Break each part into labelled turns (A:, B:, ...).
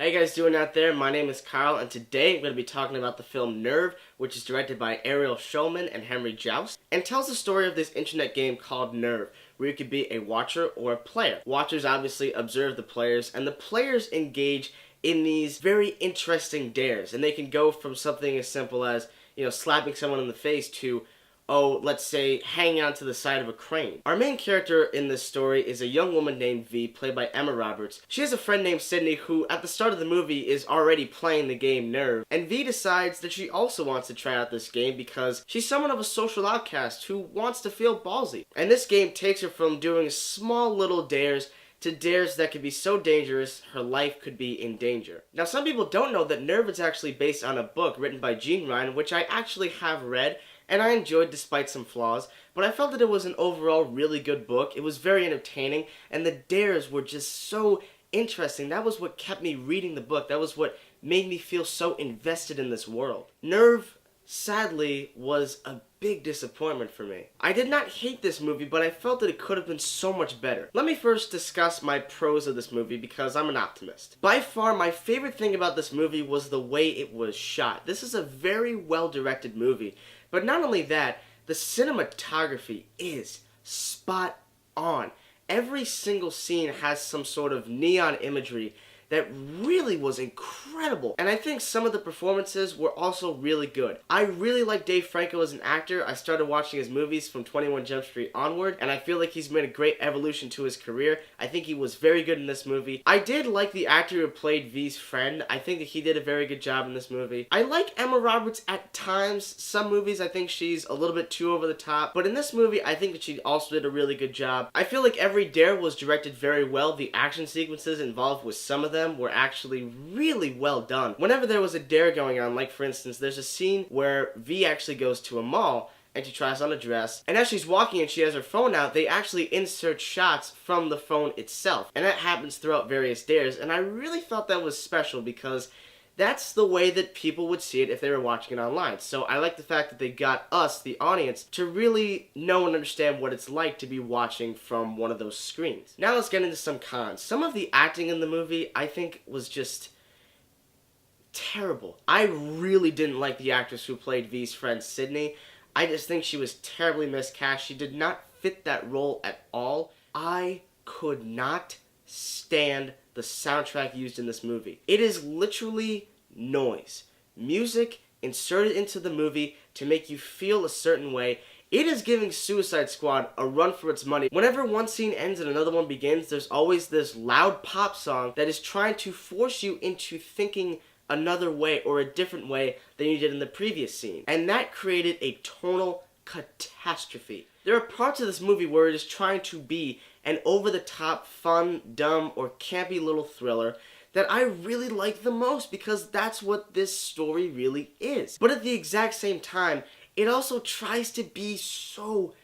A: How you guys doing out there? My name is Kyle, and today I'm going to be talking about the film Nerve, which is directed by Ariel Schulman and Henry Joust, and tells the story of this internet game called Nerve, where you could be a watcher or a player. Watchers obviously observe the players, and the players engage in these very interesting dares, and they can go from something as simple as, slapping someone in the face to, let's say, hanging onto the side of a crane. Our main character in this story is a young woman named V, played by Emma Roberts. She has a friend named Sydney who, at the start of the movie, is already playing the game Nerve. And V decides that she also wants to try out this game because she's somewhat of a social outcast who wants to feel ballsy. And this game takes her from doing small little dares to dares that could be so dangerous her life could be in danger. Now, some people don't know that Nerve is actually based on a book written by Gene Ryan, which I actually have read, and I enjoyed despite some flaws, but I felt that it was an overall really good book. It was very entertaining, and the dares were just so interesting. That was what kept me reading the book. That was what made me feel so invested in this world. Nerve, sadly, was a big disappointment for me. I did not hate this movie, but I felt that it could have been so much better. Let me first discuss my pros of this movie because I'm an optimist. By far, my favorite thing about this movie was the way it was shot. This is a very well-directed movie. But not only that, the cinematography is spot on. Every single scene has some sort of neon imagery that really was incredible. And I think some of the performances were also really good. I really like Dave Franco as an actor. I started watching his movies from 21 Jump Street onward, and I feel like he's made a great evolution to his career. I think he was very good in this movie. I did like the actor who played V's friend. I think that he did a very good job in this movie. I like Emma Roberts at times. Some movies I think she's a little bit too over the top, but in this movie I think that she also did a really good job. I feel like every dare was directed very well. The action sequences involved with some of them were actually really well done. Whenever there was a dare going on, like for instance, there's a scene where V actually goes to a mall and she tries on a dress, and as she's walking and she has her phone out, they actually insert shots from the phone itself, and that happens throughout various dares, and I really thought that was special because that's the way that people would see it if they were watching it online. So I like the fact that they got us, the audience, to really know and understand what it's like to be watching from one of those screens. Now let's get into some cons. Some of the acting in the movie I think was just terrible. I really didn't like the actress who played V's friend Sydney. I just think she was terribly miscast. She did not fit that role at all. I could not stand the soundtrack used in this movie. It is literally noise. Music inserted into the movie to make you feel a certain way. It is giving Suicide Squad a run for its money. Whenever one scene ends and another one begins, there's always this loud pop song that is trying to force you into thinking another way or a different way than you did in the previous scene. And that created a tonal catastrophe. There are parts of this movie where it is trying to be an over-the-top, fun, dumb, or campy little thriller that I really like the most because that's what this story really is. But at the exact same time, it also tries to be so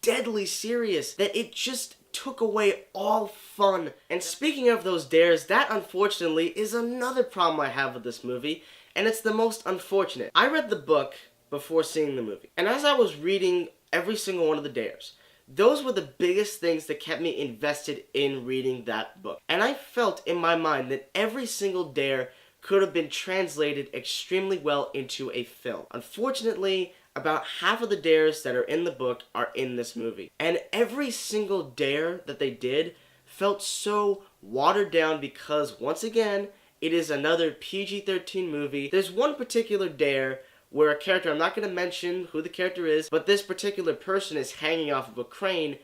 A: deadly serious that it just took away all fun. And speaking of those dares, that unfortunately is another problem I have with this movie, and it's the most unfortunate. I read the book before seeing the movie, and as I was reading every single one of the dares, those were the biggest things that kept me invested in reading that book. And I felt in my mind that every single dare could have been translated extremely well into a film. Unfortunately, about half of the dares that are in the book are in this movie. And every single dare that they did felt so watered down because, once again, it is another PG-13 movie. There's one particular dare where a character, I'm not going to mention who the character is, but this particular person is hanging off of a crane.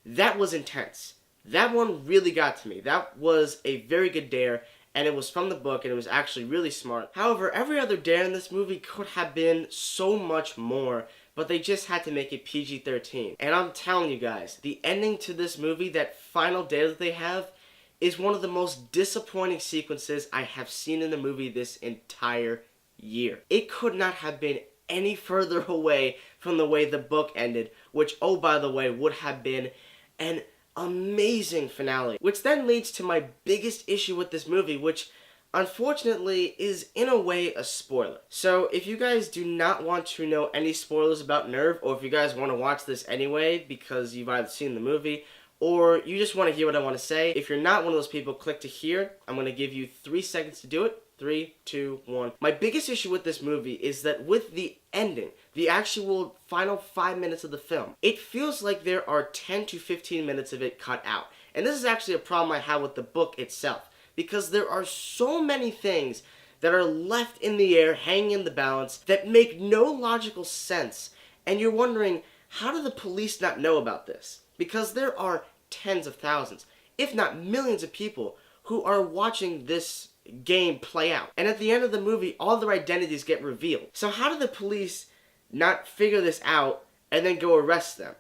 A: That was intense. That one really got to me. That was a very good dare, and it was from the book, and it was actually really smart. However, every other dare in this movie could have been so much more, but they just had to make it PG-13. And I'm telling you guys, the ending to this movie, that final dare that they have, is one of the most disappointing sequences I have seen in the movie this entire year. It could not have been any further away from the way the book ended, which, oh by the way, would have been an amazing finale. Which then leads to my biggest issue with this movie, which unfortunately is in a way a spoiler. So if you guys do not want to know any spoilers about Nerve, or if you guys want to watch this anyway because you've either seen the movie or you just want to hear what I want to say. If you're not one of those people, click to here. I'm going to give you 3 seconds to do it. 3, 2, 1. My biggest issue with this movie is that with the ending, the actual final 5 minutes of the film, it feels like there are 10 to 15 minutes of it cut out. And this is actually a problem I have with the book itself, because there are so many things that are left in the air, hanging in the balance, that make no logical sense. And you're wondering, how do the police not know about this? Because there are tens of thousands, if not millions of people who are watching this game play out. And at the end of the movie, all their identities get revealed. So how do the police not figure this out and then go arrest them?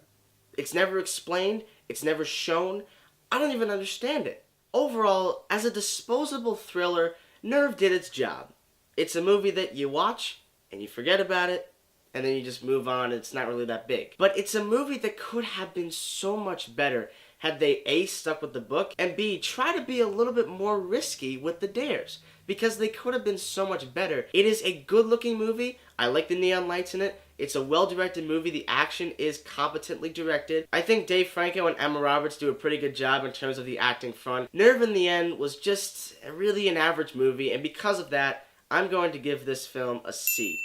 A: It's never explained. It's never shown. I don't even understand it. Overall, as a disposable thriller, Nerve did its job. It's a movie that you watch and you forget about it, and then you just move on, and it's not really that big. But it's a movie that could have been so much better had they A, stuck with the book, and B, try to be a little bit more risky with the dares, because they could have been so much better. It is a good-looking movie. I like the neon lights in it. It's a well-directed movie. The action is competently directed. I think Dave Franco and Emma Roberts do a pretty good job in terms of the acting front. Nerve in the end was just really an average movie, and because of that, I'm going to give this film a C.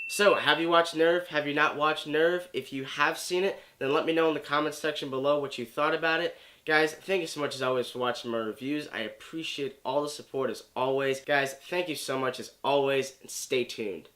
A: So, have you watched Nerve? Have you not watched Nerve? If you have seen it, then let me know in the comments section below what you thought about it. Guys, thank you so much as always for watching my reviews. I appreciate all the support as always. Guys, thank you so much as always, and stay tuned.